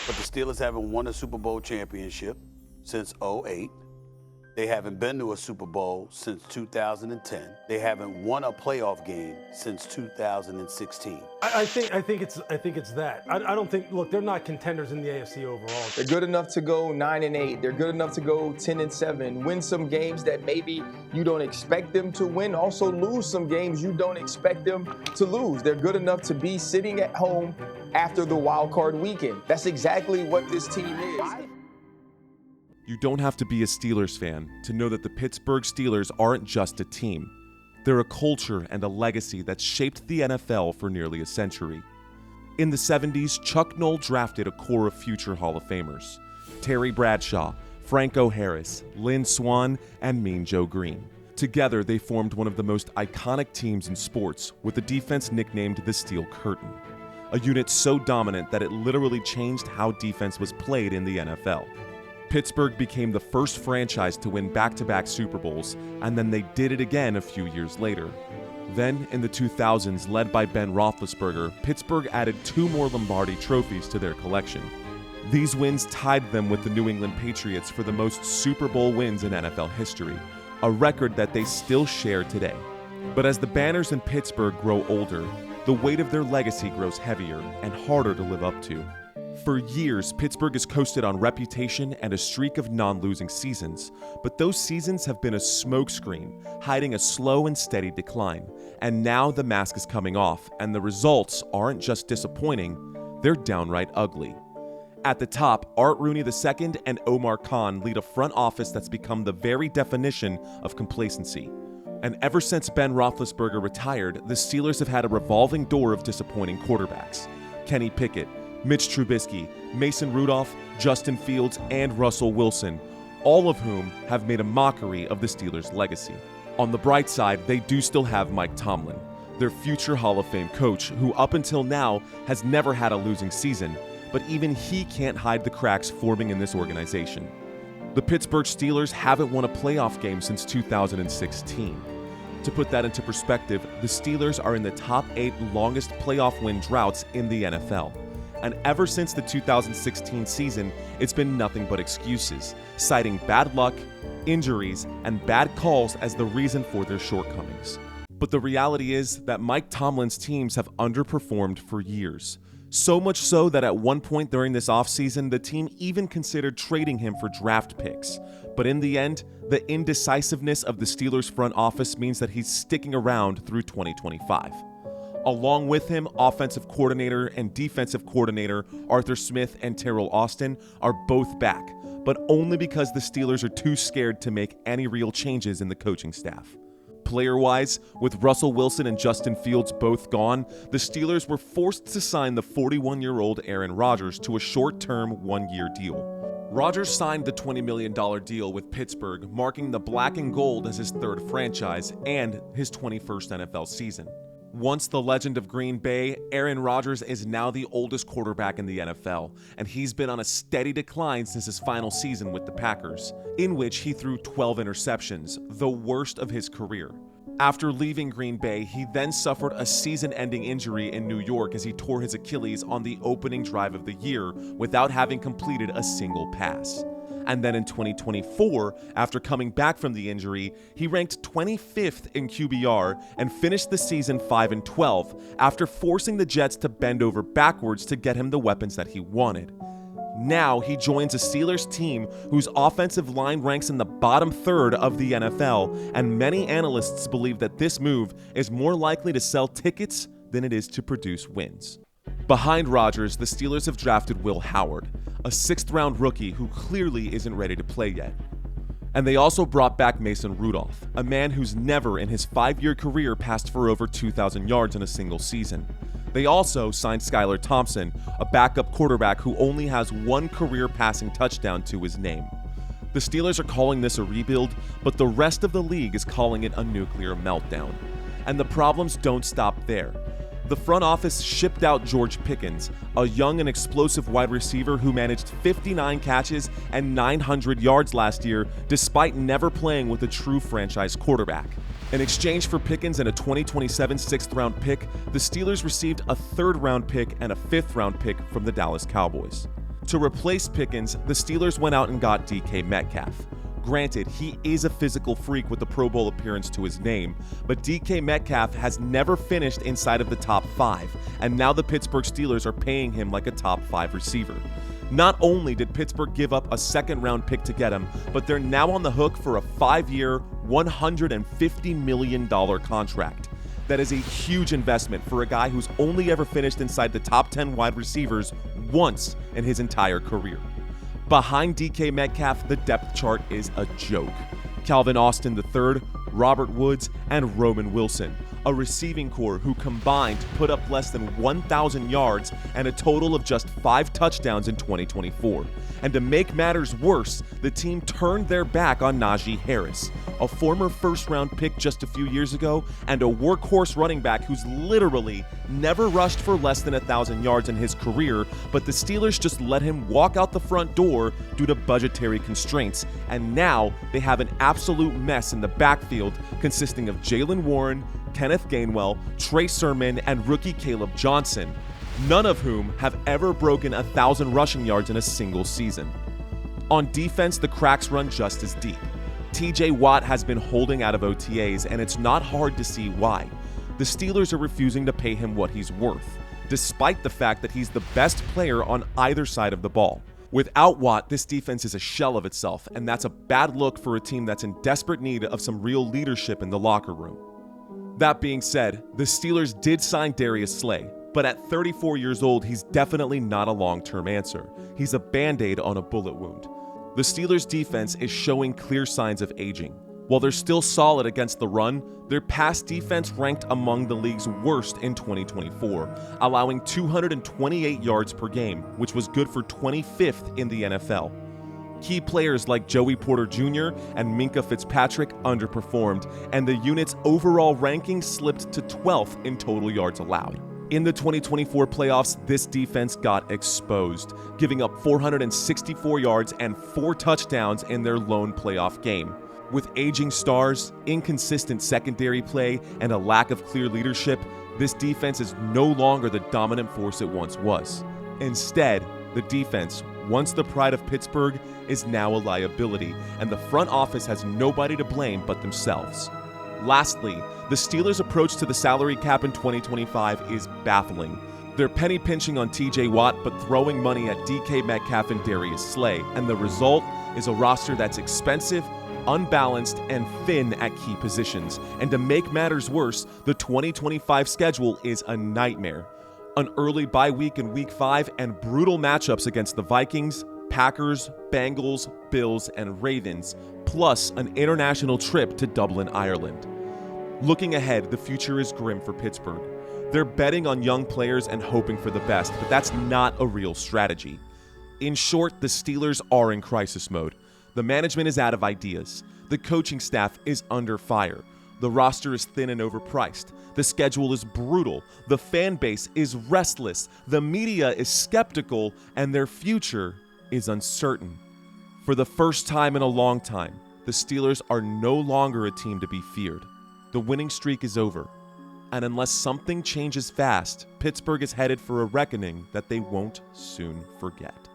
But the Steelers haven't won a Super Bowl championship since '08. They haven't been to a Super Bowl since 2010. They haven't won a playoff game since 2016. I think it's that. I don't think. Look, they're not contenders in the AFC overall. They're good enough to go 9-8. They're good enough to go 10-7. Win some games that maybe you don't expect them to win. Also lose some games you don't expect them to lose. They're good enough to be sitting at home after the wild card weekend. That's exactly what this team is. You don't have to be a Steelers fan to know that the Pittsburgh Steelers aren't just a team. They're a culture and a legacy that's shaped the NFL for nearly a century. In the 70s, Chuck Noll drafted a core of future Hall of Famers: Terry Bradshaw, Franco Harris, Lynn Swann, and Mean Joe Green. Together, they formed one of the most iconic teams in sports, with a defense nicknamed the Steel Curtain, a unit so dominant that it literally changed how defense was played in the NFL. Pittsburgh became the first franchise to win back-to-back Super Bowls, and then they did it again a few years later. Then, in the 2000s, led by Ben Roethlisberger, Pittsburgh added 2 more Lombardi trophies to their collection. These wins tied them with the New England Patriots for the most Super Bowl wins in NFL history, a record that they still share today. But as the banners in Pittsburgh grow older, the weight of their legacy grows heavier and harder to live up to. For years, Pittsburgh has coasted on reputation and a streak of non-losing seasons, but those seasons have been a smokescreen, hiding a slow and steady decline. And now the mask is coming off, and the results aren't just disappointing, they're downright ugly. At the top, Art Rooney II and Omar Khan lead a front office that's become the very definition of complacency. And ever since Ben Roethlisberger retired, the Steelers have had a revolving door of disappointing quarterbacks: Kenny Pickett, Mitch Trubisky, Mason Rudolph, Justin Fields, and Russell Wilson, all of whom have made a mockery of the Steelers' legacy. On the bright side, they do still have Mike Tomlin, their future Hall of Fame coach, who up until now has never had a losing season, but even he can't hide the cracks forming in this organization. The Pittsburgh Steelers haven't won a playoff game since 2016. To put that into perspective, the Steelers are in the top 8 longest playoff win droughts in the NFL. And ever since the 2016 season, it's been nothing but excuses, citing bad luck, injuries, and bad calls as the reason for their shortcomings. But the reality is that Mike Tomlin's teams have underperformed for years. So much so that at one point during this offseason, the team even considered trading him for draft picks. But in the end, the indecisiveness of the Steelers' front office means that he's sticking around through 2025. Along with him, offensive coordinator and defensive coordinator Arthur Smith and Terrell Austin are both back, but only because the Steelers are too scared to make any real changes in the coaching staff. Player-wise, with Russell Wilson and Justin Fields both gone, the Steelers were forced to sign the 41-year-old Aaron Rodgers to a short-term 1-year deal. Rodgers signed the $20 million deal with Pittsburgh, marking the black and gold as his 3rd franchise and his 21st NFL season. Once the legend of Green Bay, Aaron Rodgers is now the oldest quarterback in the NFL, and he's been on a steady decline since his final season with the Packers, in which he threw 12 interceptions, the worst of his career. After leaving Green Bay, he then suffered a season-ending injury in New York as he tore his Achilles on the opening drive of the year without having completed a single pass. And then in 2024, after coming back from the injury, he ranked 25th in QBR and finished the season 5-12 after forcing the Jets to bend over backwards to get him the weapons that he wanted. Now he joins a Steelers team whose offensive line ranks in the bottom 1/3 of the NFL, and many analysts believe that this move is more likely to sell tickets than it is to produce wins. Behind Rodgers, the Steelers have drafted Will Howard, a 6th-round rookie who clearly isn't ready to play yet. And they also brought back Mason Rudolph, a man who's never in his 5-year career passed for over 2,000 yards in a single season. They also signed Skylar Thompson, a backup quarterback who only has 1 career passing touchdown to his name. The Steelers are calling this a rebuild, but the rest of the league is calling it a nuclear meltdown. And the problems don't stop there. The front office shipped out George Pickens, a young and explosive wide receiver who managed 59 catches and 900 yards last year despite never playing with a true franchise quarterback. In exchange for Pickens and a 2027 6th-round pick, the Steelers received a 3rd-round pick and a 5th-round pick from the Dallas Cowboys. To replace Pickens, the Steelers went out and got DK Metcalf. Granted, he is a physical freak with a Pro Bowl appearance to his name, but DK Metcalf has never finished inside of the top 5, and now the Pittsburgh Steelers are paying him like a top 5 receiver. Not only did Pittsburgh give up a second-round pick to get him, but they're now on the hook for a 5-year, $150 million contract. That is a huge investment for a guy who's only ever finished inside the top 10 wide receivers once in his entire career. Behind DK Metcalf, the depth chart is a joke. Calvin Austin III, Robert Woods, and Roman Wilson, a receiving core who combined put up less than 1,000 yards and a total of just 5 touchdowns in 2024. And to make matters worse, the team turned their back on Najee Harris, a former first-round pick just a few years ago and a workhorse running back who's literally never rushed for less than 1,000 yards in his career, but the Steelers just let him walk out the front door due to budgetary constraints, and now they have an absolute mess in the backfield consisting of Jaylen Warren, Kenneth Gainwell, Trey Sermon, and rookie Caleb Johnson, none of whom have ever broken 1,000 rushing yards in a single season. On defense, the cracks run just as deep. TJ Watt has been holding out of OTAs, and it's not hard to see why. The Steelers are refusing to pay him what he's worth, despite the fact that he's the best player on either side of the ball. Without Watt, this defense is a shell of itself, and that's a bad look for a team that's in desperate need of some real leadership in the locker room. That being said, the Steelers did sign Darius Slay, but at 34 years old, he's definitely not a long-term answer. He's a band-aid on a bullet wound. The Steelers' defense is showing clear signs of aging. While they're still solid against the run, their pass defense ranked among the league's worst in 2024, allowing 228 yards per game, which was good for 25th in the NFL. Key players like Joey Porter Jr. and Minkah Fitzpatrick underperformed, and the unit's overall ranking slipped to 12th in total yards allowed. In the 2024 playoffs, this defense got exposed, giving up 464 yards and 4 touchdowns in their lone playoff game. With aging stars, inconsistent secondary play, and a lack of clear leadership, this defense is no longer the dominant force it once was. Instead, the defense, once the pride of Pittsburgh, is now a liability, and the front office has nobody to blame but themselves. Lastly, the Steelers' approach to the salary cap in 2025 is baffling. They're penny pinching on TJ Watt but throwing money at DK Metcalf and Darius Slay, and the result is a roster that's expensive, unbalanced, and thin at key positions. And to make matters worse, the 2025 schedule is a nightmare. An early bye week in Week 5 and brutal matchups against the Vikings, Packers, Bengals, Bills, and Ravens, plus an international trip to Dublin, Ireland. Looking ahead, the future is grim for Pittsburgh. They're betting on young players and hoping for the best, but that's not a real strategy. In short, the Steelers are in crisis mode. The management is out of ideas. The coaching staff is under fire. The roster is thin and overpriced. The schedule is brutal. The fan base is restless. The media is skeptical, and their future is uncertain. For the first time in a long time, the Steelers are no longer a team to be feared. The winning streak is over. And unless something changes fast, Pittsburgh is headed for a reckoning that they won't soon forget.